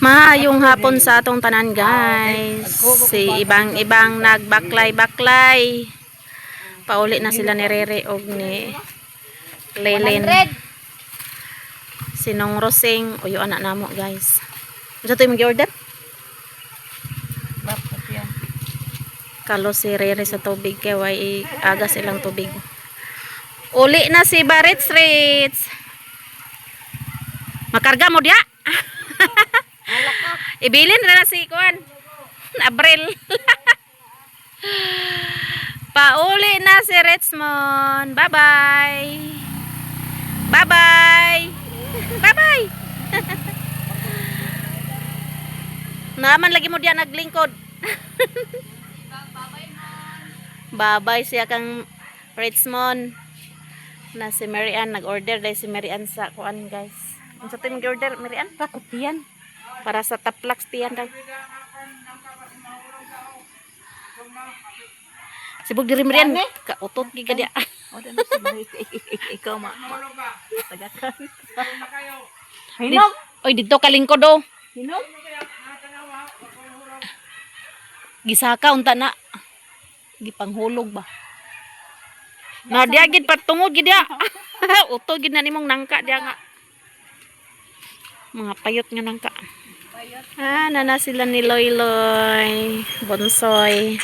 Maayong hapon sa atong tanan guys. Si ibang nagbaklay-baklay. Pauli na sila ni Rere og ni Lelen. Sinong Rosing. Uyo anak namo guys. Unsa to imong gi-order? Kalo si Rere sa tubig kay way aga silang tubig. Uli na si Barits Rits. Makarga mo dia? Ibilin na si Kuan. Abril. Pauli na si Richmond. Bye-bye. Bye-bye. Bye-bye. Naman lagi mo diyan naglingkod. Bye-bye siya kang Richmond. Na si Marian nag-order dahil si Marian sa Kuan guys. Unsa to imong order Marian? Pakutian. Para sa taplaks tiyan daw. Sibog diri Marian. Kautot gi ka dia. Ikaw tagakan. Hinog. Oy didto ka lingkod do. Hinog. Gisaka unta na. Gipanghulog ba. Na dia gid patungod gid dia. Uto gid na nimong nangka dia nga. Mga payot nga nangka. Ah, nana sila ni Loy Loy, Bonsoy.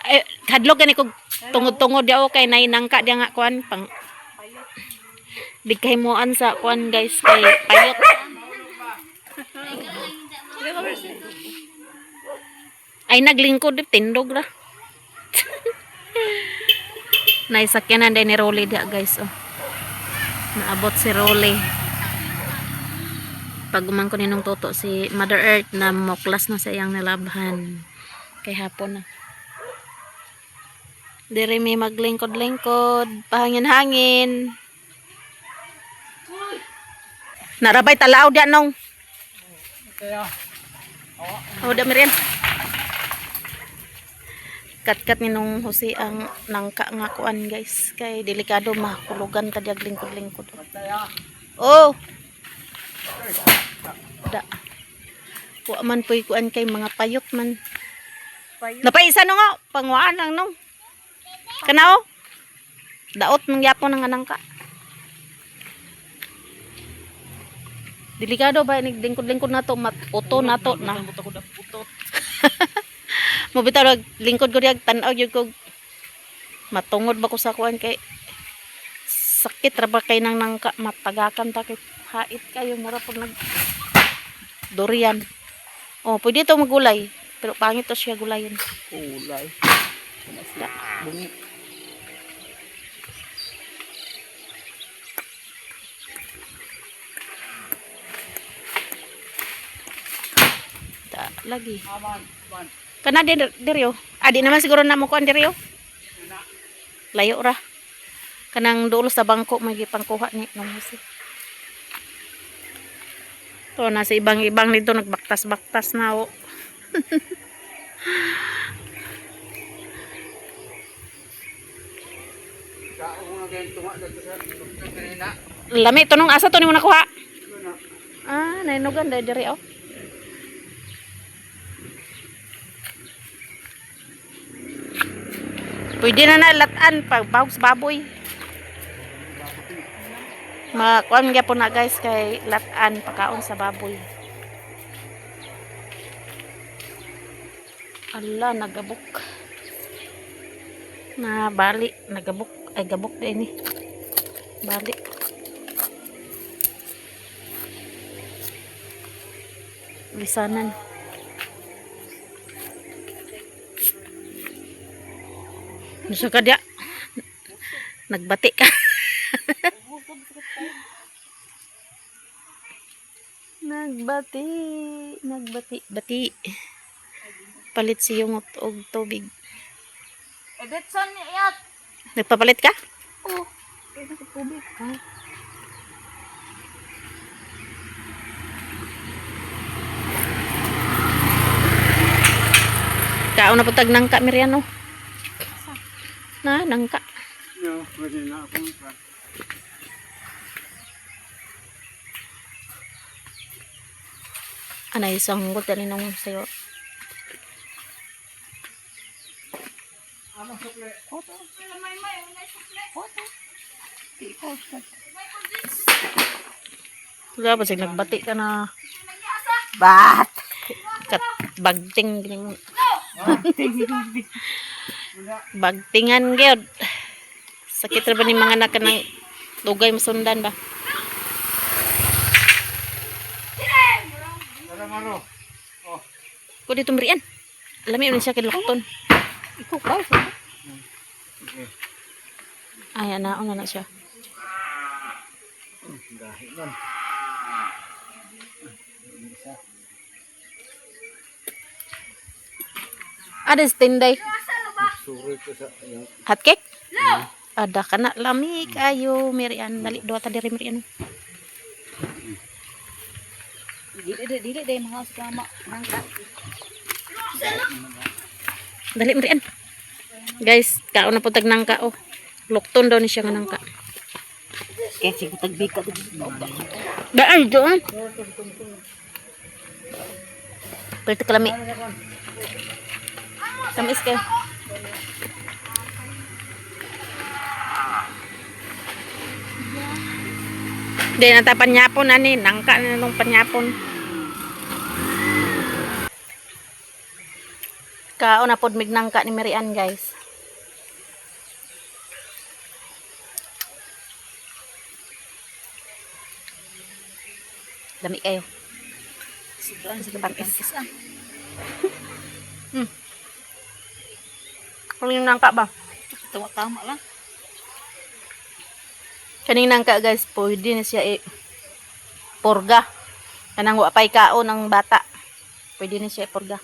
Eh, hadlok gani kog tungod-tungod dia o kay nay nangka dia nga kuan pang di kay moan sa kuan guys kay payot. Ay naglingkod tindog ra. Naisakyanan din ni Rolly dia guys oh. Naabot si Rolly. Pag umangko ninong toto si Mother Earth na moklas na sa iyang nilabhan. Kay hapon na. Diri may maglingkod-lingkod, pahangin-hangin. Narabay talaaw dia nong. Oh, da Miriam. Kat-kat ni nung Jose ang nangka nga kuan guys. Kay delikado makulugan ka diag lingkod-lingkod. Oh. Da. Wa man puy kuan kay mga payot man. Napaisa no nga pangwaan lang no. Kanao? Daot ng yapon ng nangka. Delikado ba ni lingkod-lingkod nato mat-uto nato na. Mo bitaw lingkod ko diag tan-aw gyud ko matungod ba ko sa kuan kay sakit ra ba kay nang nangka matagakan ta kay hait kayo mura pag nag durian. Oh, pwede to magulay pero pangit to siya gulayan. Kulay. Da. Bungi. Da lagi. Kana diri oh. Adi naman siguro na mo kuan diri oh. Layo ra. Kanang dulo sa bangko may gipangkuha ni nung Jose. To na sa ibang dito nagbaktas-baktas na oh. Lami to nung asa to nimo nakuha? Ah, nainugan diri oh. Pwede na nalatan pag bahog sa baboy. Makuan gyapon na guys kay latan pagkaon sa baboy. Ala nagabok. Na bali nagabok ay gabok din ni. Bali. Lisanan. Nusa ka dia? Nagbati ka. Bati. Palit siyong og tubig. Edetson iyat. Nagpapalit ka? Oh, kaya tubig ka. Kaon na putag nangka Miriano. Na nangka. No, pwede na ako. Anay sanggot dali nang sayo. Oto. Oto. Ikaw. Wala ba sig nagbati ka na Bat. kat bagting gini mo. Bagtingan gyud. Sakit ra ba ni mga anak ka ng dugay masundan ba? Ko dito mrian. Lami man siya kinlukton. Ikaw ka. Ay ana na siya. Ada tinday. Hot cake? Ada kana lami kayo mirian dali dua ta diri mirian. Dili day mga sama nangka. Dali mirian. Guys, kaon na po tag nangka oh. Lukton daw ni siya nga nangka. Kaya sige tagbika to. Daan doon. Pwede ka lami. Tamis kayo. Di nata panyapon ani, nangka na nung panyapon. Kaon na pod mig nangka ni Marian guys. Dami kayo. Sige tamis. Kung yung nangka ba? Tama lang. Kaning nangka guys, pwede na siya purga. Kanang wa pay kaon ng bata. Pwede na siya purga.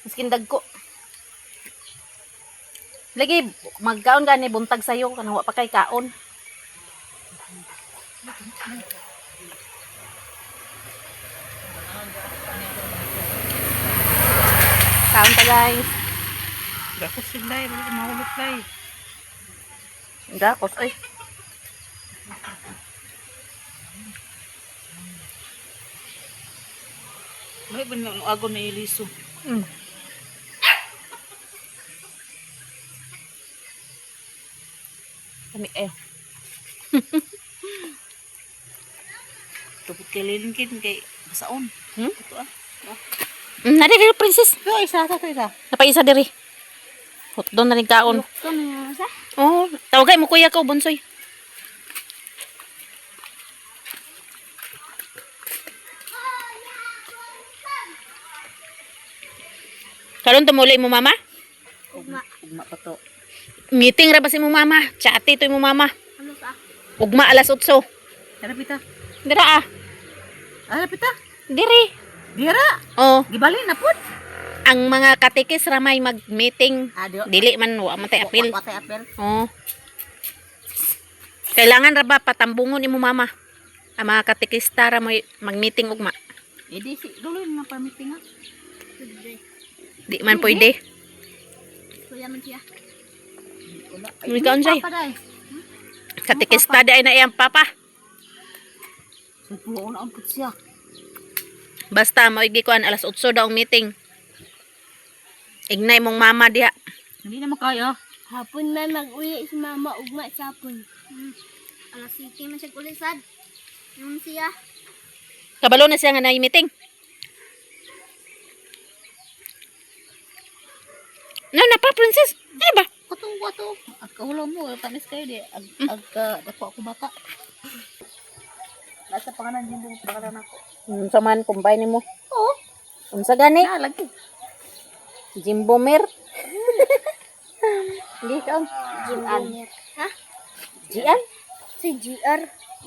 Miskin dagko. Lagi magkaon gani buntag sayo kanang wa pa kay kaon. Kaon ta guys. Gakos sila eh. Wala mahulot lang eh. Gakos ay. May ba nang agon na iliso? Kami eh. Tupot kay lilingkin kay basaon. Ito ah. Nari diri princess. Yo, isa ta isa. Napaisa diri. Hotdon na rin kaon. Ito na sa. Oh, tawagay mo kuya ko bunsoy. Karon tumuli mo mama? Ugma pa to. Meeting ra ba si mo mama? Chati to mo mama. Ano sa? Ugma alas 8. Ara pita. Dira ah. Ara pita. Diri. Dira. Oh, Gibali na pud. ang mga katikis ra may mag-meeting. Adio. Dili man wa man tay apil. Patay apel. Oh. Kailangan ra ba patambungon imo mama? Ang mga katikista ra may mag-meeting ugma. Edi si dulo na pa meeting ah. Di man pwede. Kuya man siya. May kaon siya. Paday. Katikista di ay na iyang papa. Sa tuwa na ang siya. Basta maigi kuan alas 8 daw ang meeting. Ignay mong mama diha. Hindi na makaya. Hapon man mag-uwi si mama ugma sa hapon. Alas 7 man siya kulisad. Yung siya. Kabalo na siya nga na meeting. Na pa princess. Ano ba? Katong wato. At kahulaw mo. Tamis kayo di. Dako ako bata. Nasa pangalan din mo. Pangalan ako. Saman combine mo. Oo. Unsa gani? Lagi. Jimbomer. Hindi ka. Jimboner. Ha? Jian? Si GR.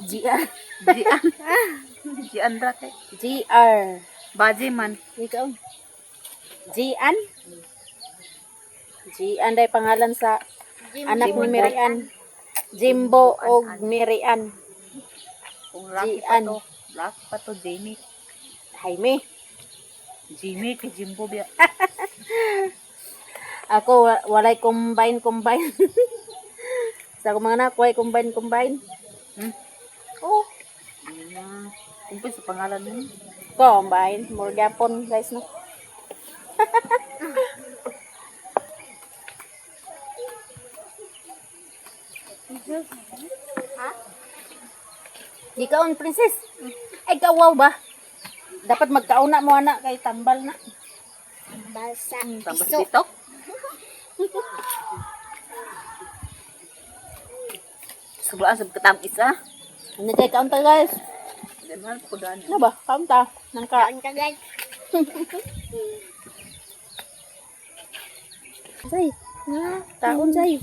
Jian. Jian. Jian ra kay. GR. Baji man. Ikaw. Jian? Jian day pangalan sa anak ni Mirian. Jimbo o Mirian. Kung laki Jian. pa to. Laki pa to. Jamie. Jaime. Jimmy kay Jimbo biya. Ako walay combine. Sa akong mga anak, walay combine. Hmm? Oh. Kumpay sa pangalan mo. Combine, more gapon guys no. Ha? Di kaon princess. Ay kawaw ba? Dapat magkauna mo anak kay tambal na. Basa. Tambah Piso. bitok. Subaan sa katamis ha. Ano kay kaunta guys? Ganun ko daan. Ano ba? Kaunta. Nang ka. Kaon ka guys. Say. Nga, taon say.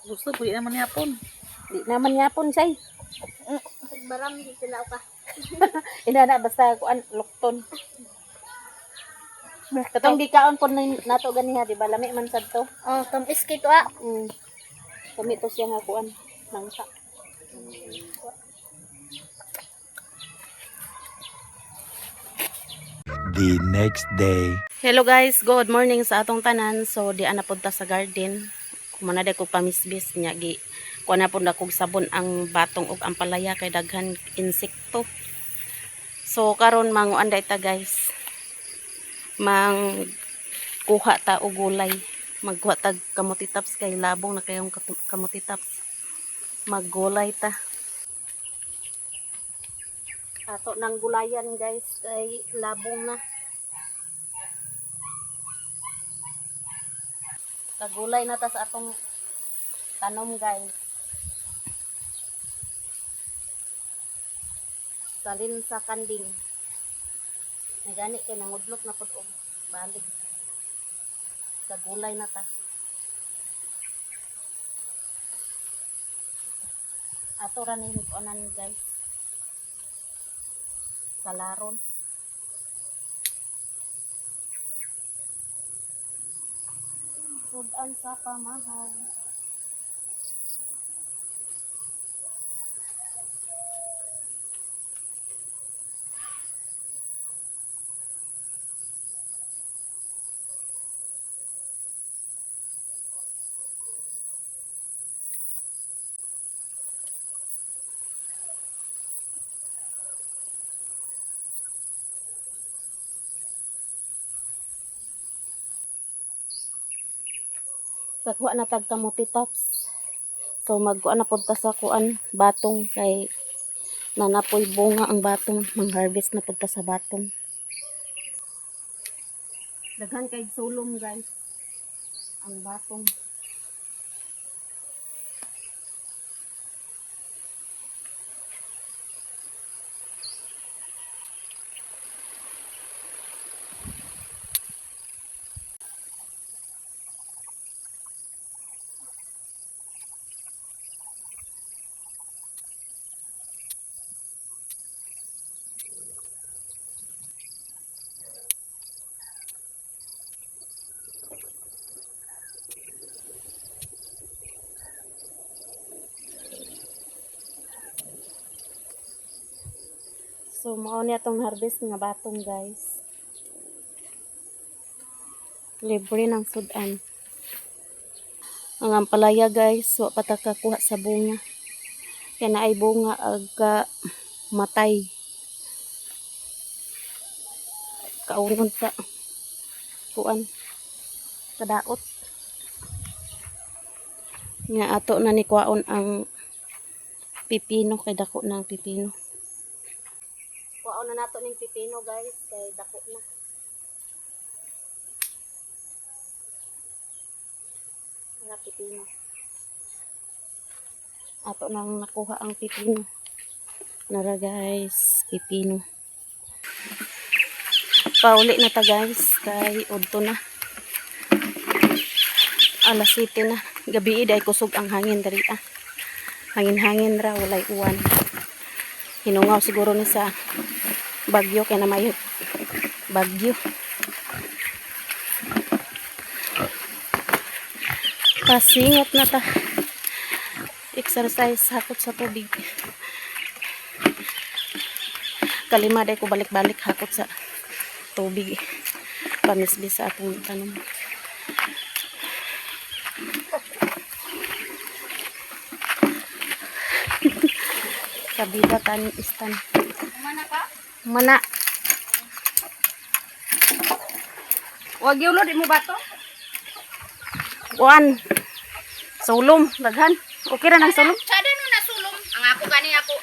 Gusto ko naman yapon. Di naman yapon say. Baram di sila ka. Ina na basta kuan lukton. Katong gikaon po nato ganiha di ba lami man sad to. Oh, tamis kay to ah. Kami to siya nga kuan nangka. The next day. Hello guys, good morning sa atong tanan. So di ana punta sa garden. Kumana day ko pamisbis nya gi kuan na pud akong sabon ang batong ug ang palaya kay daghan insekto. So karon manguan day ta guys. Mang kuha ta og gulay. Magkuha ta kamuti taps kay labong na kayong kamuti taps. Maggulay ta. Ato nang gulayan guys kay labong na. Tagulay na ta sa atong tanom guys. Salin sa kanding. Nagani kay nangudlok na pud og balik. Tagulay na ta. Ato ra ni kuanan guys. Salaron. Sudan sa pamahal. Kakuha na tag kamuti tops. So magkuha na punta sa kuan batong kay nanapoy bunga ang batong, mang-harvest na punta sa batong. Daghan kay sulom guys ang batong. So mao ni atong harvest nga batong guys. Libre ng sudan. Ang ampalaya guys, wa pa ta kakuha sa bunga. Kaya na ay bunga aga matay. Kauron sa kuan kadaot. Nga ato na ni kuaon ang pipino kay dako ng pipino. Kuaon na nato ning pipino guys kay dako na. Nga pipino. Ato nang nakuha ang pipino. Nara guys, pipino. Pauli na ta guys kay udto na. Alas 7 na. Gabi day kusog ang hangin diri ah. Hangin-hangin ra walay uwan. Hinungaw siguro ni sa bagyo kaya na may bagyo. Pasingot na ta. Exercise hakot sa tubig. Kalima day ko balik-balik hakot sa tubig. Pamisbis sa atong tanom. kabida tan istan. Mana ka? Mana. Wag yun di mo ba to? Kuan. Sulom, daghan. Okay ra nang sulom. Sada no na sulom. Ang ako gani ako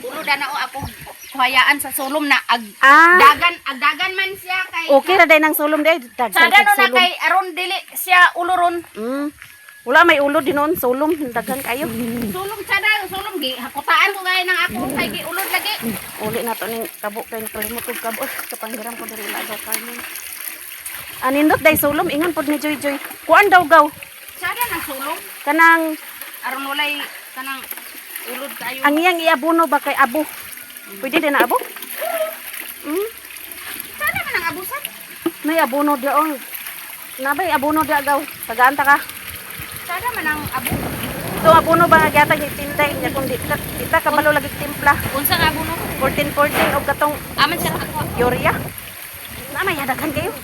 uludan na ako kuhayaan sa sulom na ag Ah, dagan man siya kay okay ra day nang sulom day. Daghan sada kay no na sulom. kay aron dili siya uluron. Wala may ulo din noon, sulom, daghan kayo. Sulom sada, sulom gi hakutaan ko gaya ng ako kay gi ulod lagi. Uli na to ning kabo kay kalimot og kabo. Kapanggiram ko diri lagaw kanon. Anindot day sulom ingon pod ni Joy Joy. Kuan daw gaw. Sada ng sulom Kanang aron walay kanang ulod kayo. ang iyang iabuno ba kay abo? Pwede din na abo? Sada man ang abusan. May abono dia on. Nabay abono dia gaw. Tagaan ta ka. Sada man ang abo. So abono ba gyata ni tinday nya kun kita kabalo lagi timpla. Unsa nga abo no? 14 og katong Aman siya ako. Yoria. Na may daghan kayo.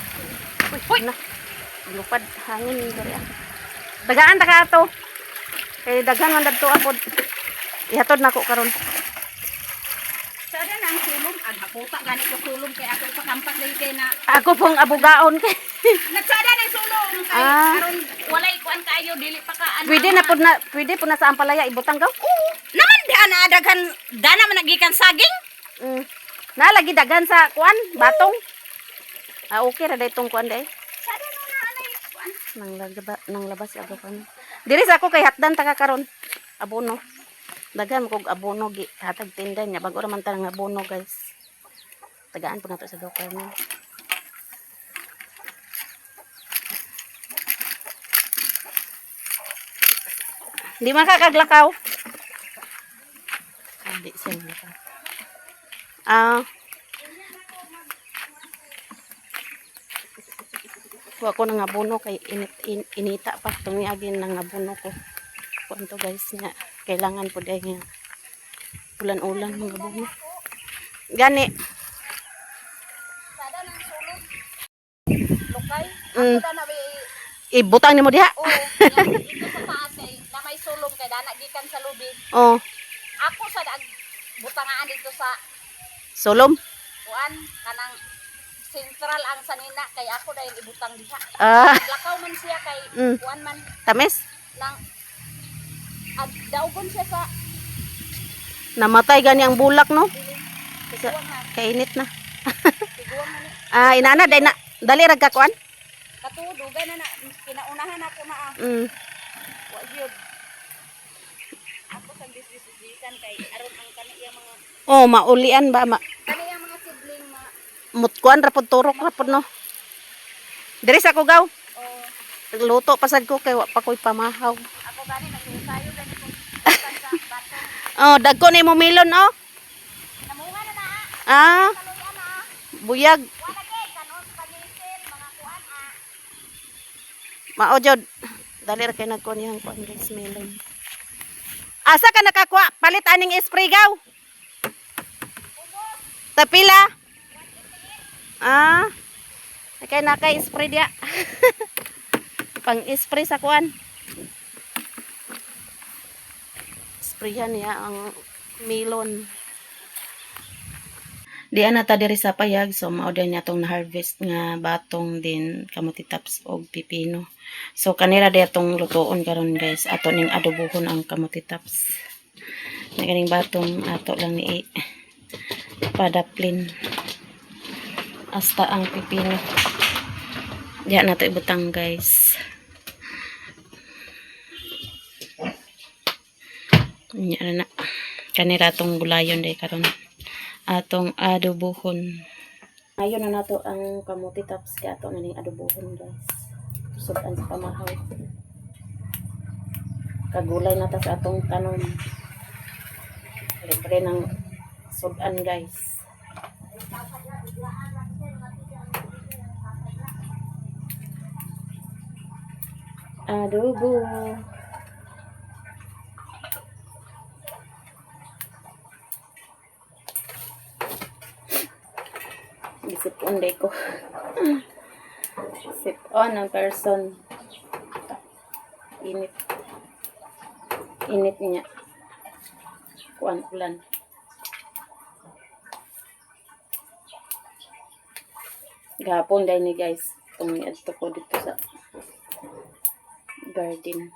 Uy, na. Lupad hangin diri ah. Tagaan ta ka ato. Kay daghan man dadto apod. Ihatod nako karon. Sada na ang sulom ag hakuta gani ko sulom kay ako pakampak lagi kay na Ako pong abugaon kay. nagsada ng sulom kay Ah. aron walay kuan kayo dili pa ka ano. Pwede po na sa ampalaya ibutang gaw. Oo. Naman di ana daghan dana man nagikan saging. Mm. Nalagi daghan sa kuan, batong. Ah, okay ra day tong kuan day. Sada no na anay kuan. Nang labas ako kan. Diri sa ako kay hatdan ta ka karon. Abono. Daghan kog abono gi hatag tinday nya bago ra man ta nga abono guys. Tagaan po nato sa dokar mo. Di man ka kaglakaw. Di siya maglakaw. Kuha ko ng abono kay inita pa. Tumiagin ng abono ko. Kuanto guys nga. Kailangan po dahil nga ulan-ulan mga abono. Gani. Sada ng sulom. Lokay. Mm. Sada na may Ibutang ni mo diha. oo. Yan, ito sa taas kay na may sulom kay dana gikan sa lubi. Oh. Ako sa butangaan dito sa Sulom. kuan kanang central ang sanina kay ako dahil ibutang diha. Ah. Lakaw man siya kay Mm. kuan man Tamis. nang daugon siya sa Namatay gani ang bulak no. tiguan na. Kainit na. Tiguan man ni. Ah, inana day na. Dali rag ka kuan. Katudugay na kinaunahan ako na ah. Mm. Wa gyud. Ako sa bisbisikan kay aron ang kaniya mga Oh, maulian ba kaniya mga sibling na mutkuan ra pud turok ra pud no. Diri sa kugaw. oh, Luto pasad ko kay wa pa koy pamahaw. ako gani nagsayo gani ko sa bato. Oh, dagko ni mo melon oh. Namunga na na Ah, kaluyan na. buyag. Wala gid kanon panisin mga kuan ah. Mao jud. Dali ra kay nagkuan yang kuan guys melon. Asa ka nakakuha? Palit aning spray gaw. Tapila. Ah. Nakay spray dia. Pang spray sa kuan. Sprayan niya ang melon. Diyan na ta diri sa payag, so mao din natong na-harvest nga batong din kamuti taps og pipino. So kanira di atong lutoon karon guys, ato ning adobohon ang kamuti taps. Naganing batong ato lang ni padaplin. Hasta ang pipino. Diyan nato ibutang guys. Nya na kanira tong gulayon day karon atong adobohon. Ayon na nato ang kamuti taps kay ato na ning adobohon guys. Sudan sa pamahaw. Kagulay na ta sa atong tanom. Libre ng sudan guys. Adobo. Sip-on day ko. Sip-on ang person. Init. Init niya. Kuan ulan. Gapon dahil ni guys. Itong niadto ko dito sa garden.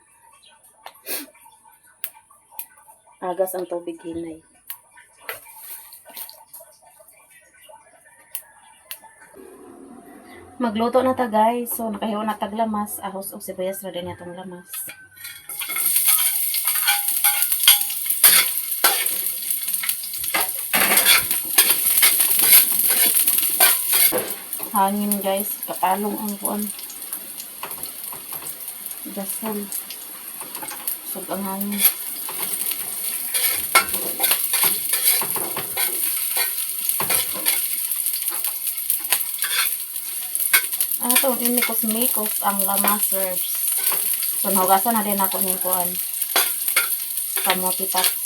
Agas ang tubig hinay. Magluto na ta guys. So nakahiwa na tag lamas. Ahos o sibuyas ra din itong lamas. Hangin guys. Kapalong ang kuan. Dasol. Sug ang hangin. Itong imikos-mikos ang lamasers. So, nahugasan na din ako ng kuan. Kamote paps.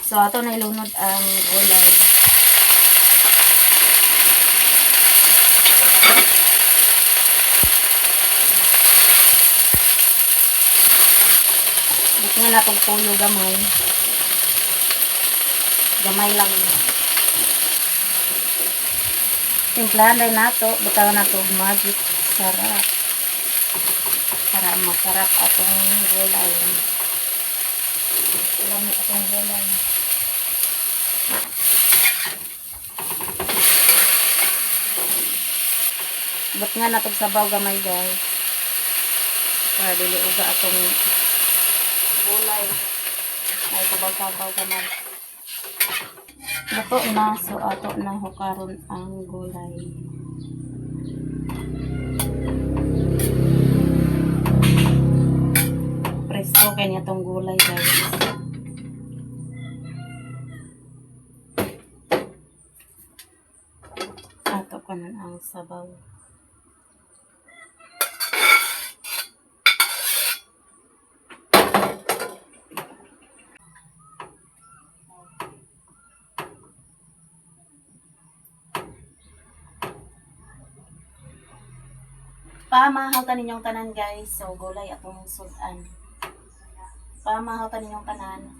So, ato na ilunod ang gulay. Buti nga natong tuyo gamay. Gamay lang. Timplahan rin nato. Butawan nato magic. Sarap. Para masarap atong gulay. Lami atong gulay. But nga natong sabaw gamay guys. Para dili uga atong gulay. Ay sabaw-sabaw gamay. Luto na, so ato na hukaron ang gulay. Presko kay niya tong gulay guys. Ato kanan ang sabaw. Pamahaw ta ninyong tanan guys. So gulay atong sudan. Pamahaw ta ninyong tanan.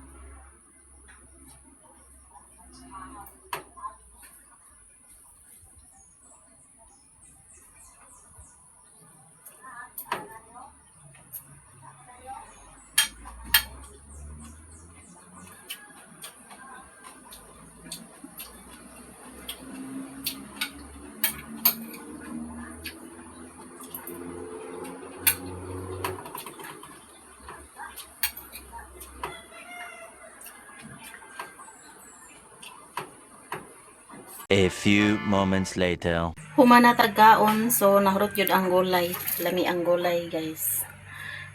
A few moments later. Humana tagkaon, so nahurot yun ang gulay. Lami ang gulay guys.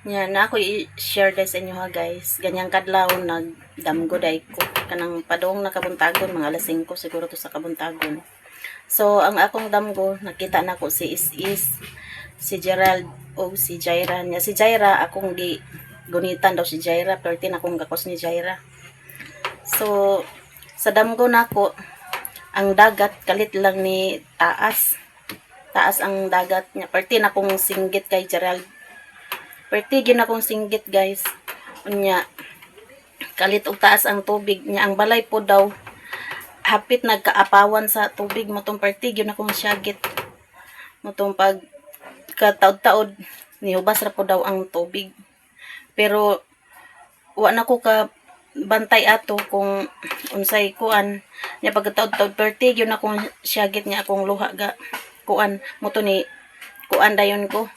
Yan, na ako i-share this sa inyo ha guys. Ganyang kadlaw nagdamgo day ko. Kanang padong nakabuntagon, mga alas 5 siguro to sa kabuntagon. So, ang akong damgo, nakita na ko si Is, si Gerald, o si Jaira. Nya si Jaira, akong di gunitan daw si Jaira, pero akong gakos ni Jaira. So, sa damgo na ko, ang dagat kalit lang ni taas ang dagat niya, perti na kong singgit kay Gerald, perti gyud akong singgit guys. Unya kalit og taas ang tubig niya, ang balay po daw hapit nagkaapawan sa tubig mo tong perti gyud akong syagit mo tong pag kataod-taod nihubas ra po daw ang tubig, pero wa na ko ka bantay ato kung unsay kuan nya pagkataod-taod perti gyud akong syagit niya akong luha ga kuan mo to ni kuan dayon ko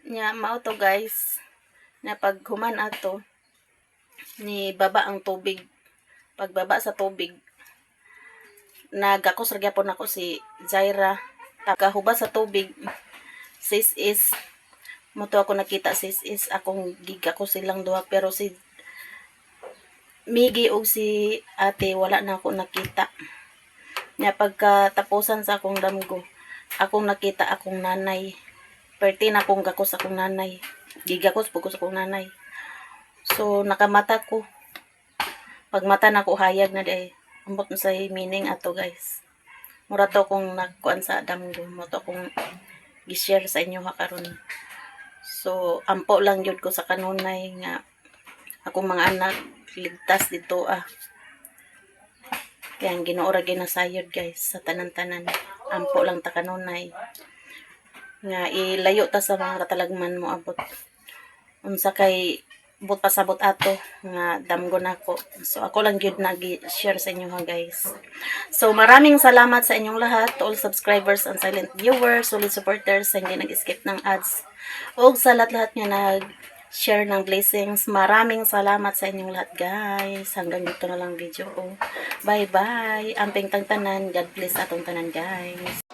nya mao to guys na pag human ato ni baba ang tubig, pagbaba sa tubig nagakos ra gyapon ako si Jaira, takahubas sa tubig sis is mo to ako nakita sis is akong giga ko silang duha, pero si Migi o si ate wala na ako nakita. Nya pagkatapusan sa akong damgo, akong nakita akong nanay. Perti na akong gakos akong nanay. Gigakos pugos akong nanay. So nakamata ko. Pagmata na ko hayag na day. Ambot na sa meaning ato guys. Mura to kung nagkuan sa damgo. Mo to kung gi-share sa inyo ha karon. So ampo lang yun ko sa kanunay nga akong mga anak ligtas dito kaya ang Ginoo ra ginasayod guys sa tanan-tanan. Ampo lang ta kanunay nga ilayo ta sa mga katalagman mo abot unsa kay but pasabot ato nga damgo nako. So ako lang gyud nag-share sa inyo ha guys. So maraming salamat sa inyong lahat, to all subscribers and silent viewers, solid supporters sa hindi nag-skip ng ads. O sa lahat-lahat nga nag-share ng blessings. Maraming salamat sa inyong lahat guys. Hanggang dito na lang video ko. Bye bye. Amping tang tanan. God bless atong tanan guys.